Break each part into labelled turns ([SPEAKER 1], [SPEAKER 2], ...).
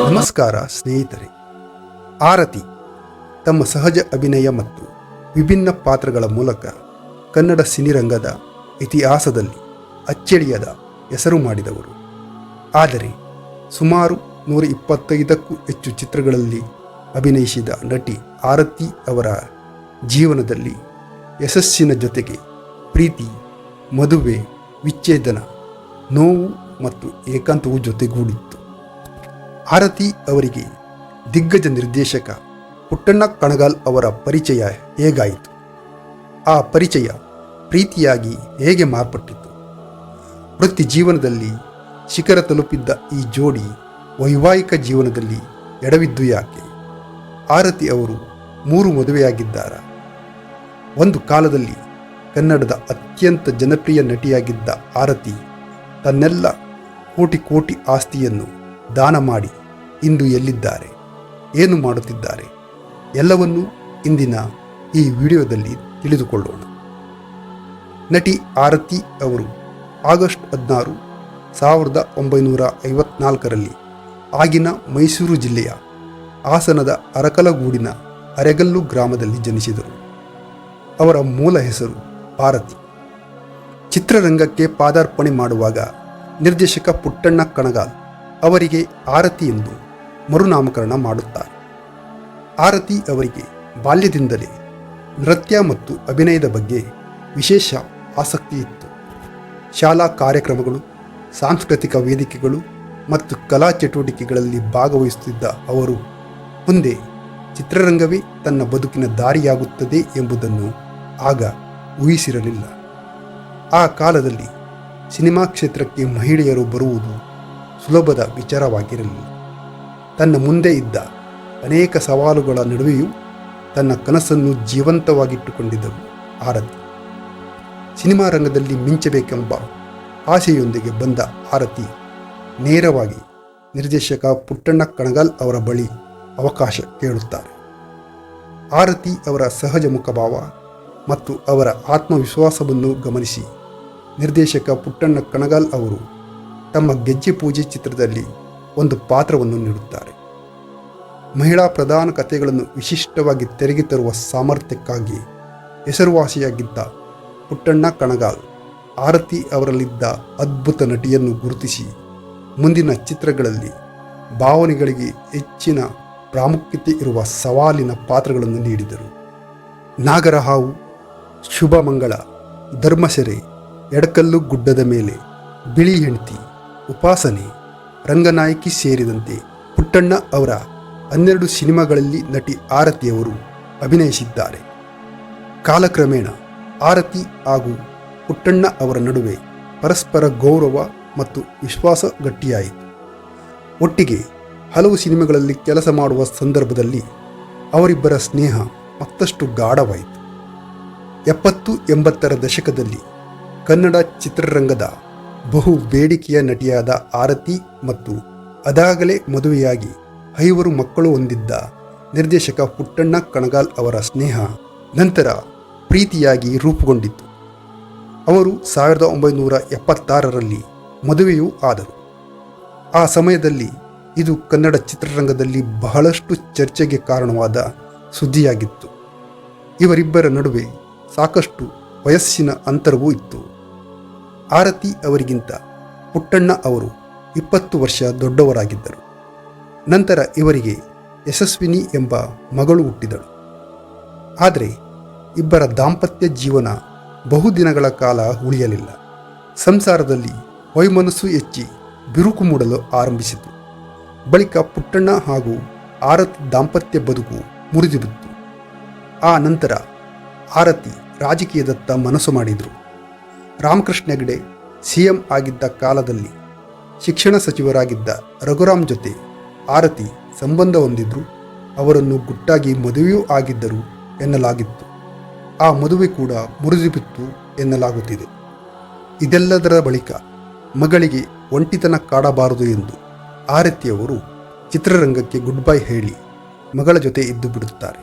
[SPEAKER 1] ನಮಸ್ಕಾರ ಸ್ನೇಹಿತರೆ. ಆರತಿ ತಮ್ಮ ಸಹಜ ಅಭಿನಯ ಮತ್ತು ವಿಭಿನ್ನ ಪಾತ್ರಗಳ ಮೂಲಕ ಕನ್ನಡ ಸಿನಿರಂಗದ ಇತಿಹಾಸದಲ್ಲಿ ಅಚ್ಚಳಿಯದ ಹೆಸರು ಮಾಡಿದವರು. ಆದರೆ ಸುಮಾರು 125ಕ್ಕೂ ಹೆಚ್ಚು ಚಿತ್ರಗಳಲ್ಲಿ ಅಭಿನಯಿಸಿದ ನಟಿ ಆರತಿ ಅವರ ಜೀವನದಲ್ಲಿ ಯಶಸ್ಸಿನ ಜೊತೆಗೆ ಪ್ರೀತಿ, ಮದುವೆ, ವಿಚ್ಛೇದನ, ನೋವು ಮತ್ತು ಏಕಾಂತವು ಜೊತೆಗೂಡಿತ್ತು. ಆರತಿ ಅವರಿಗೆ ದಿಗ್ಗಜ ನಿರ್ದೇಶಕ ಪುಟ್ಟಣ್ಣ ಕಣಗಾಲ್ ಅವರ ಪರಿಚಯ ಹೇಗಾಯಿತು? ಆ ಪರಿಚಯ ಪ್ರೀತಿಯಾಗಿ ಹೇಗೆ ಮಾರ್ಪಟ್ಟಿತು? ವೃತ್ತಿ ಜೀವನದಲ್ಲಿ ಶಿಖರ ತಲುಪಿದ್ದ ಈ ಜೋಡಿ ವೈವಾಹಿಕ ಜೀವನದಲ್ಲಿ ಎಡವಿದ್ದು ಯಾಕೆ? ಆರತಿ ಅವರು 3 ಮದುವೆಯಾಗಿದ್ದಾರಾ? ಒಂದು ಕಾಲದಲ್ಲಿ ಕನ್ನಡದ ಅತ್ಯಂತ ಜನಪ್ರಿಯ ನಟಿಯಾಗಿದ್ದ ಆರತಿ ತನ್ನೆಲ್ಲ ಕೋಟಿ ಆಸ್ತಿಯನ್ನು ದಾನ ಮಾಡಿ ಇಂದು ಎಲ್ಲಿದ್ದಾರೆ, ಏನು ಮಾಡುತ್ತಿದ್ದಾರೆ ಎಲ್ಲವನ್ನೂ ಇಂದಿನ ಈ ವಿಡಿಯೋದಲ್ಲಿ ತಿಳಿದುಕೊಳ್ಳೋಣ. ನಟಿ ಆರತಿ ಅವರು ಆಗಸ್ಟ್ 16, 1954ರಲ್ಲಿ ಆಗಿನ ಮೈಸೂರು ಜಿಲ್ಲೆಯ ಹಾಸನದ ಅರಕಲಗೂಡಿನ ಅರೆಗಲ್ಲು ಗ್ರಾಮದಲ್ಲಿ ಜನಿಸಿದರು. ಅವರ ಮೂಲ ಹೆಸರು ಆರತಿ. ಚಿತ್ರರಂಗಕ್ಕೆ ಪಾದಾರ್ಪಣೆ ಮಾಡುವಾಗ ನಿರ್ದೇಶಕ ಪುಟ್ಟಣ್ಣ ಕಣಗಾಲ್ ಅವರಿಗೆ ಆರತಿ ಎಂದು ಮರುನಾಮಕರಣ ಮಾಡುತ್ತಾರೆ. ಆರತಿ ಅವರಿಗೆ ಬಾಲ್ಯದಿಂದಲೇ ನೃತ್ಯ ಮತ್ತು ಅಭಿನಯದ ಬಗ್ಗೆ ವಿಶೇಷ ಆಸಕ್ತಿ ಇತ್ತು. ಶಾಲಾ ಕಾರ್ಯಕ್ರಮಗಳು, ಸಾಂಸ್ಕೃತಿಕ ವೇದಿಕೆಗಳು ಮತ್ತು ಕಲಾ ಚಟುವಟಿಕೆಗಳಲ್ಲಿ ಭಾಗವಹಿಸುತ್ತಿದ್ದ ಅವರು ಮುಂದೆ ಚಿತ್ರರಂಗವೇ ತನ್ನ ಬದುಕಿನ ದಾರಿಯಾಗುತ್ತದೆ ಎಂಬುದನ್ನು ಆಗ ಊಹಿಸಿರಲಿಲ್ಲ. ಆ ಕಾಲದಲ್ಲಿ ಸಿನಿಮಾ ಕ್ಷೇತ್ರಕ್ಕೆ ಮಹಿಳೆಯರು ಬರುವುದು ಸುಲಭದ ವಿಚಾರವಾಗಿರಲಿಲ್ಲ. ತನ್ನ ಮುಂದೆ ಇದ್ದ ಅನೇಕ ಸವಾಲುಗಳ ನಡುವೆಯೂ ತನ್ನ ಕನಸನ್ನು ಜೀವಂತವಾಗಿಟ್ಟುಕೊಂಡಿದ್ದರು ಆರತಿ. ಸಿನಿಮಾ ರಂಗದಲ್ಲಿ ಮಿಂಚಬೇಕೆಂಬ ಆಸೆಯೊಂದಿಗೆ ಬಂದ ಆರತಿ ನೇರವಾಗಿ ನಿರ್ದೇಶಕ ಪುಟ್ಟಣ್ಣ ಕಣಗಾಲ್ ಅವರ ಬಳಿ ಅವಕಾಶ ಕೇಳುತ್ತಾರೆ. ಆರತಿ ಅವರ ಸಹಜ ಮುಖಭಾವ ಮತ್ತು ಅವರ ಆತ್ಮವಿಶ್ವಾಸವನ್ನು ಗಮನಿಸಿ ನಿರ್ದೇಶಕ ಪುಟ್ಟಣ್ಣ ಕಣಗಾಲ್ ಅವರು ತಮ್ಮ ಗೆಜ್ಜೆ ಪೂಜೆ ಚಿತ್ರದಲ್ಲಿ ಒಂದು ಪಾತ್ರವನ್ನು ನೀಡುತ್ತಾರೆ. ಮಹಿಳಾ ಪ್ರಧಾನ ಕಥೆಗಳನ್ನು ವಿಶಿಷ್ಟವಾಗಿ ತೆರೆಗೆ ತರುವ ಸಾಮರ್ಥ್ಯಕ್ಕಾಗಿ ಹೆಸರುವಾಸಿಯಾಗಿದ್ದ ಪುಟ್ಟಣ್ಣ ಕಣಗಾಲ್ ಆರತಿ ಅವರಲ್ಲಿದ್ದ ಅದ್ಭುತ ನಟಿಯನ್ನು ಗುರುತಿಸಿ ಮುಂದಿನ ಚಿತ್ರಗಳಲ್ಲಿ ಭಾವನೆಗಳಿಗೆ ಹೆಚ್ಚಿನ ಪ್ರಾಮುಖ್ಯತೆ ಇರುವ ಸವಾಲಿನ ಪಾತ್ರಗಳನ್ನು ನೀಡಿದರು. ನಾಗರಹಾವು, ಶುಭಮಂಗಳ, ಧರ್ಮಸೆರೆ, ಎಡಕಲ್ಲು ಗುಡ್ಡದ ಮೇಲೆ, ಬಿಳಿ ಹೆಂಡತಿ, ಉಪಾಸನೆ, ರಂಗನಾಯಕಿ ಸೇರಿದಂತೆ ಪುಟ್ಟಣ್ಣ ಅವರ 12 ಸಿನಿಮಾಗಳಲ್ಲಿ ನಟಿ ಆರತಿಯವರು ಅಭಿನಯಿಸಿದ್ದಾರೆ. ಕಾಲಕ್ರಮೇಣ ಆರತಿ ಹಾಗೂ ಪುಟ್ಟಣ್ಣ ಅವರ ನಡುವೆ ಪರಸ್ಪರ ಗೌರವ ಮತ್ತು ವಿಶ್ವಾಸ ಗಟ್ಟಿಯಾಯಿತು. ಒಟ್ಟಿಗೆ ಹಲವು ಸಿನಿಮಾಗಳಲ್ಲಿ ಕೆಲಸ ಮಾಡುವ ಸಂದರ್ಭದಲ್ಲಿ ಅವರಿಬ್ಬರ ಸ್ನೇಹ ಮತ್ತಷ್ಟು ಗಾಢವಾಯಿತು. 70-80ರ ದಶಕದಲ್ಲಿ ಕನ್ನಡ ಚಿತ್ರರಂಗದ ಬಹು ಬೇಡಿಕೆಯ ನಟಿಯಾದ ಆರತಿ ಮತ್ತು ಅದಾಗಲೇ ಮದುವೆಯಾಗಿ 5 ಮಕ್ಕಳು ಹೊಂದಿದ್ದ ನಿರ್ದೇಶಕ ಪುಟ್ಟಣ್ಣ ಕಣಗಾಲ್ ಅವರ ಸ್ನೇಹ ನಂತರ ಪ್ರೀತಿಯಾಗಿ ರೂಪುಗೊಂಡಿತು. ಅವರು 1976ರಲ್ಲಿ ಮದುವೆಯೂ ಆದರು. ಆ ಸಮಯದಲ್ಲಿ ಇದು ಕನ್ನಡ ಚಿತ್ರರಂಗದಲ್ಲಿ ಬಹಳಷ್ಟು ಚರ್ಚೆಗೆ ಕಾರಣವಾದ ಸುದ್ದಿಯಾಗಿತ್ತು. ಇವರಿಬ್ಬರ ನಡುವೆ ಸಾಕಷ್ಟು ವಯಸ್ಸಿನ ಅಂತರವೂ ಇತ್ತು. ಆರತಿ ಅವರಿಗಿಂತ ಪುಟ್ಟಣ್ಣ ಅವರು 20 ವರ್ಷ ದೊಡ್ಡವರಾಗಿದ್ದರು. ನಂತರ ಇವರಿಗೆ ಯಶಸ್ವಿನಿ ಎಂಬ ಮಗಳು ಹುಟ್ಟಿದಳು. ಆದರೆ ಇಬ್ಬರ ದಾಂಪತ್ಯ ಜೀವನ ಬಹುದಿನಗಳ ಕಾಲ ಉಳಿಯಲಿಲ್ಲ. ಸಂಸಾರದಲ್ಲಿ ವೈಮನಸ್ಸು ಹೆಚ್ಚಿ ಬಿರುಕು ಮೂಡಲು ಆರಂಭಿಸಿತು. ಬಳಿಕ ಪುಟ್ಟಣ್ಣ ಹಾಗೂ ಆರತಿ ದಾಂಪತ್ಯ ಬದುಕು ಮುರಿದುಬಿತ್ತು. ಆ ನಂತರ ಆರತಿ ರಾಜಕೀಯದತ್ತ ಮನಸ್ಸು ಮಾಡಿದರು. ರಾಮಕೃಷ್ಣ ಹೆಗಡೆ CM ಆಗಿದ್ದ ಕಾಲದಲ್ಲಿ ಶಿಕ್ಷಣ ಸಚಿವರಾಗಿದ್ದ ರಘುರಾಮ್ ಜೊತೆ ಆರತಿ ಸಂಬಂಧ ಹೊಂದಿದ್ರು. ಅವರನ್ನು ಗುಟ್ಟಾಗಿ ಮದುವೆಯೂ ಆಗಿದ್ದರು ಎನ್ನಲಾಗಿತ್ತು. ಆ ಮದುವೆ ಕೂಡ ಮುರಿದುಬಿತ್ತು ಎನ್ನಲಾಗುತ್ತಿದೆ. ಇದೆಲ್ಲದರ ಬಳಿಕ ಮಗಳಿಗೆ ಒಂಟಿತನ ಕಾಡಬಾರದು ಎಂದು ಆರತಿಯವರು ಚಿತ್ರರಂಗಕ್ಕೆ ಗುಡ್ ಬೈ ಹೇಳಿ ಮಗಳ ಜೊತೆ ಇದ್ದು ಬಿಡುತ್ತಾರೆ.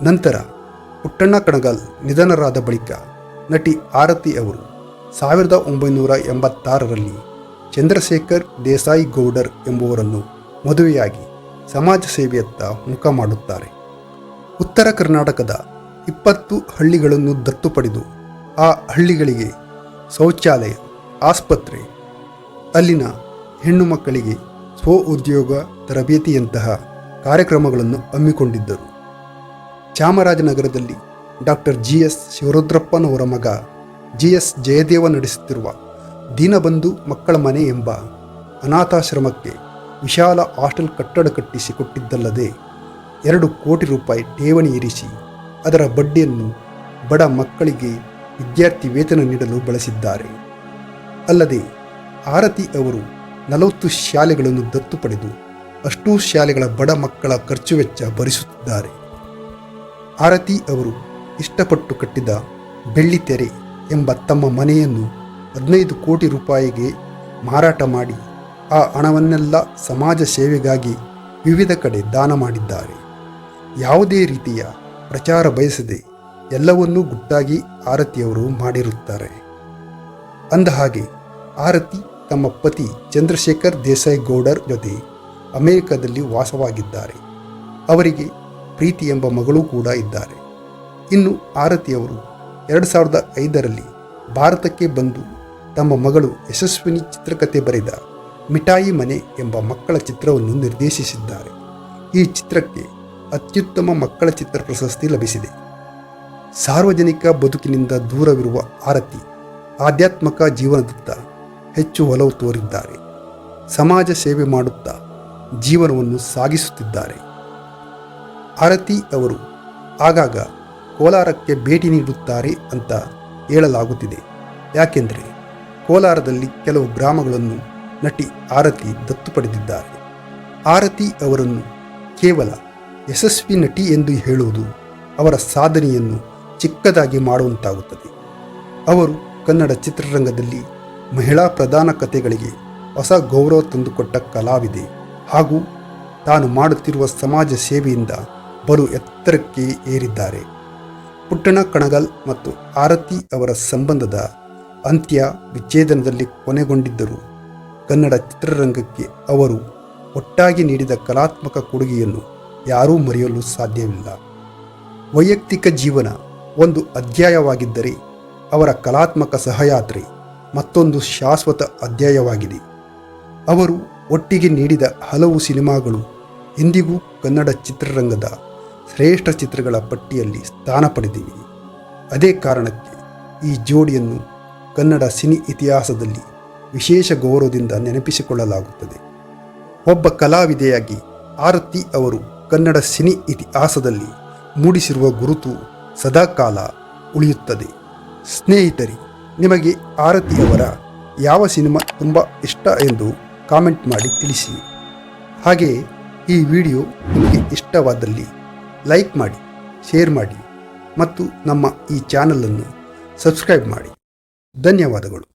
[SPEAKER 1] ನಂತರ ಪುಟ್ಟಣ್ಣ ಕಣಗಾಲ್ ನಿಧನರಾದ ಬಳಿಕ ನಟಿ ಆರತಿ ಅವರು 1986ರಲ್ಲಿ ಚಂದ್ರಶೇಖರ್ ದೇಸಾಯಿ ಗೌಡರ್ ಎಂಬುವರನ್ನು ಮದುವೆಯಾಗಿ ಸಮಾಜ ಸೇವೆಯತ್ತ ಮುಖ ಮಾಡುತ್ತಾರೆ. ಉತ್ತರ ಕರ್ನಾಟಕದ 20 ಹಳ್ಳಿಗಳನ್ನು ದತ್ತು ಪಡೆದು ಆ ಹಳ್ಳಿಗಳಿಗೆ ಶೌಚಾಲಯ, ಆಸ್ಪತ್ರೆ, ಅಲ್ಲಿನ ಹೆಣ್ಣು ಮಕ್ಕಳಿಗೆ ಸ್ವ ಉದ್ಯೋಗ ತರಬೇತಿಯಂತಹ ಕಾರ್ಯಕ್ರಮಗಳನ್ನು ಹಮ್ಮಿಕೊಂಡಿದ್ದರು. ಚಾಮರಾಜನಗರದಲ್ಲಿ ಡಾಕ್ಟರ್ GS ಶಿವರುದ್ರಪ್ಪನವರ ಮಗ GS ಜಯದೇವ ನಡೆಸುತ್ತಿರುವ ದೀನಬಂಧು ಮಕ್ಕಳ ಮನೆ ಎಂಬ ಅನಾಥಾಶ್ರಮಕ್ಕೆ ವಿಶಾಲ ಹಾಸ್ಟೆಲ್ ಕಟ್ಟಡ ಕಟ್ಟಿಸಿಕೊಟ್ಟಿದ್ದಲ್ಲದೆ 2 ಕೋಟಿ ರೂಪಾಯಿ ಠೇವಣಿ ಇರಿಸಿ ಅದರ ಬಡ್ಡಿಯನ್ನು ಬಡ ಮಕ್ಕಳಿಗೆ ವಿದ್ಯಾರ್ಥಿ ವೇತನ ನೀಡಲು ಬಳಸಿದ್ದಾರೆ. ಅಲ್ಲದೆ ಆರತಿ ಅವರು 40 ಶಾಲೆಗಳನ್ನು ದತ್ತು ಪಡೆದು ಅಷ್ಟೂ ಶಾಲೆಗಳ ಬಡ ಮಕ್ಕಳ ಖರ್ಚು ವೆಚ್ಚ ಭರಿಸುತ್ತಿದ್ದಾರೆ. ಆರತಿ ಅವರು ಇಷ್ಟಪಟ್ಟು ಕಟ್ಟಿದ ಬೆಳ್ಳಿತೆರೆ ಎಂಬ ತಮ್ಮ ಮನೆಯನ್ನು 15 ಕೋಟಿ ರೂಪಾಯಿಗೆ ಮಾರಾಟ ಮಾಡಿ ಆ ಹಣವನ್ನೆಲ್ಲ ಸಮಾಜ ಸೇವೆಗಾಗಿ ವಿವಿಧ ಕಡೆ ದಾನ ಮಾಡಿದ್ದಾರೆ. ಯಾವುದೇ ರೀತಿಯ ಪ್ರಚಾರ ಬಯಸದೆ ಎಲ್ಲವನ್ನೂ ಗುಟ್ಟಾಗಿ ಆರತಿಯವರು ಮಾಡಿರುತ್ತಾರೆ. ಅಂದಹಾಗೆ ಆರತಿ ತಮ್ಮ ಪತಿ ಚಂದ್ರಶೇಖರ್ ದೇಸಾಯಿ ಗೌಡರ್ ಜೊತೆ ಅಮೆರಿಕದಲ್ಲಿ ವಾಸವಾಗಿದ್ದಾರೆ. ಅವರಿಗೆ ಪ್ರೀತಿ ಎಂಬ ಮಗಳು ಕೂಡ ಇದ್ದಾರೆ. ಇನ್ನು ಆರತಿಯವರು 2005ರಲ್ಲಿ ಭಾರತಕ್ಕೆ ಬಂದು ತಮ್ಮ ಮಗಳು ಯಶಸ್ವಿನಿ ಚಿತ್ರಕಥೆ ಬರೆದ ಮಿಠಾಯಿ ಮನೆ ಎಂಬ ಮಕ್ಕಳ ಚಿತ್ರವನ್ನು ನಿರ್ದೇಶಿಸಿದ್ದಾರೆ. ಈ ಚಿತ್ರಕ್ಕೆ ಅತ್ಯುತ್ತಮ ಮಕ್ಕಳ ಚಿತ್ರ ಪ್ರಶಸ್ತಿ ಲಭಿಸಿದೆ. ಸಾರ್ವಜನಿಕ ಬದುಕಿನಿಂದ ದೂರವಿರುವ ಆರತಿ ಆಧ್ಯಾತ್ಮಿಕ ಜೀವನದತ್ತ ಹೆಚ್ಚು ಒಲವು ತೋರಿದ್ದಾರೆ. ಸಮಾಜ ಸೇವೆ ಮಾಡುತ್ತಾ ಜೀವನವನ್ನು ಸಾಗಿಸುತ್ತಿದ್ದಾರೆ. ಆರತಿ ಅವರು ಆಗಾಗ ಕೋಲಾರಕ್ಕೆ ಭೇಟಿ ನೀಡುತ್ತಾರೆ ಅಂತ ಹೇಳಲಾಗುತ್ತಿದೆ. ಯಾಕೆಂದರೆ ಕೋಲಾರದಲ್ಲಿ ಕೆಲವು ಗ್ರಾಮಗಳನ್ನು ನಟಿ ಆರತಿ ದತ್ತು ಪಡೆದಿದ್ದಾರೆ. ಆರತಿ ಅವರನ್ನು ಕೇವಲ ಯಶಸ್ವಿ ನಟಿ ಎಂದು ಹೇಳುವುದು ಅವರ ಸಾಧನೆಯನ್ನು ಚಿಕ್ಕದಾಗಿ ಮಾಡುವಂತಾಗುತ್ತದೆ. ಅವರು ಕನ್ನಡ ಚಿತ್ರರಂಗದಲ್ಲಿ ಮಹಿಳಾ ಪ್ರಧಾನ ಕಥೆಗಳಿಗೆ ಹೊಸ ಗೌರವ ತಂದುಕೊಟ್ಟ ಕಲಾವಿದೆ ಹಾಗೂ ತಾನು ಮಾಡುತ್ತಿರುವ ಸಮಾಜ ಸೇವೆಯಿಂದ ಬಲು ಎತ್ತರಕ್ಕೆ ಏರಿದ್ದಾರೆ. ಪುಟ್ಟಣ ಕಣಗಾಲ್ ಮತ್ತು ಆರತಿ ಅವರ ಸಂಬಂಧದ ಅಂತ್ಯ ವಿಚ್ಛೇದನದಲ್ಲಿ ಕೊನೆಗೊಂಡಿದ್ದರೂ ಕನ್ನಡ ಚಿತ್ರರಂಗಕ್ಕೆ ಅವರು ಒಟ್ಟಾಗಿ ನೀಡಿದ ಕಲಾತ್ಮಕ ಕೊಡುಗೆಯನ್ನು ಯಾರೂ ಮರೆಯಲು ಸಾಧ್ಯವಿಲ್ಲ. ವೈಯಕ್ತಿಕ ಜೀವನ ಒಂದು ಅಧ್ಯಾಯವಾಗಿದ್ದರೆ ಅವರ ಕಲಾತ್ಮಕ ಸಹಯಾತ್ರೆ ಮತ್ತೊಂದು ಶಾಶ್ವತ ಅಧ್ಯಾಯವಾಗಿದೆ. ಅವರು ಒಟ್ಟಿಗೆ ನೀಡಿದ ಹಲವು ಸಿನಿಮಾಗಳು ಇಂದಿಗೂ ಕನ್ನಡ ಚಿತ್ರರಂಗದ ಶ್ರೇಷ್ಠ ಚಿತ್ರಗಳ ಪಟ್ಟಿಯಲ್ಲಿ ಸ್ಥಾನ ಪಡೆದಿವೆ. ಅದೇ ಕಾರಣಕ್ಕೆ ಈ ಜೋಡಿಯನ್ನು ಕನ್ನಡ ಸಿನಿ ಇತಿಹಾಸದಲ್ಲಿ ವಿಶೇಷ ಗೌರವದಿಂದ ನೆನಪಿಸಿಕೊಳ್ಳಲಾಗುತ್ತದೆ. ಒಬ್ಬ ಕಲಾವಿದೆಯಾಗಿ ಆರತಿ ಅವರು ಕನ್ನಡ ಸಿನಿ ಇತಿಹಾಸದಲ್ಲಿ ಮೂಡಿಸಿರುವ ಗುರುತು ಸದಾಕಾಲ ಉಳಿಯುತ್ತದೆ. ಸ್ನೇಹಿತರೆ, ನಿಮಗೆ ಆರತಿ ಅವರ ಯಾವ ಸಿನಿಮಾ ತುಂಬ ಇಷ್ಟ ಎಂದು ಕಾಮೆಂಟ್ ಮಾಡಿ ತಿಳಿಸಿ. ಹಾಗೆಯೇ ಈ ವಿಡಿಯೋ ನಿಮಗೆ ಇಷ್ಟವಾದಲ್ಲಿ ಲೈಕ್ ಮಾಡಿ, ಶೇರ್ ಮಾಡಿ ಮತ್ತು ನಮ್ಮ ಈ ಚಾನಲನ್ನು ಸಬ್ಸ್ಕ್ರೈಬ್ ಮಾಡಿ. ಧನ್ಯವಾದಗಳು.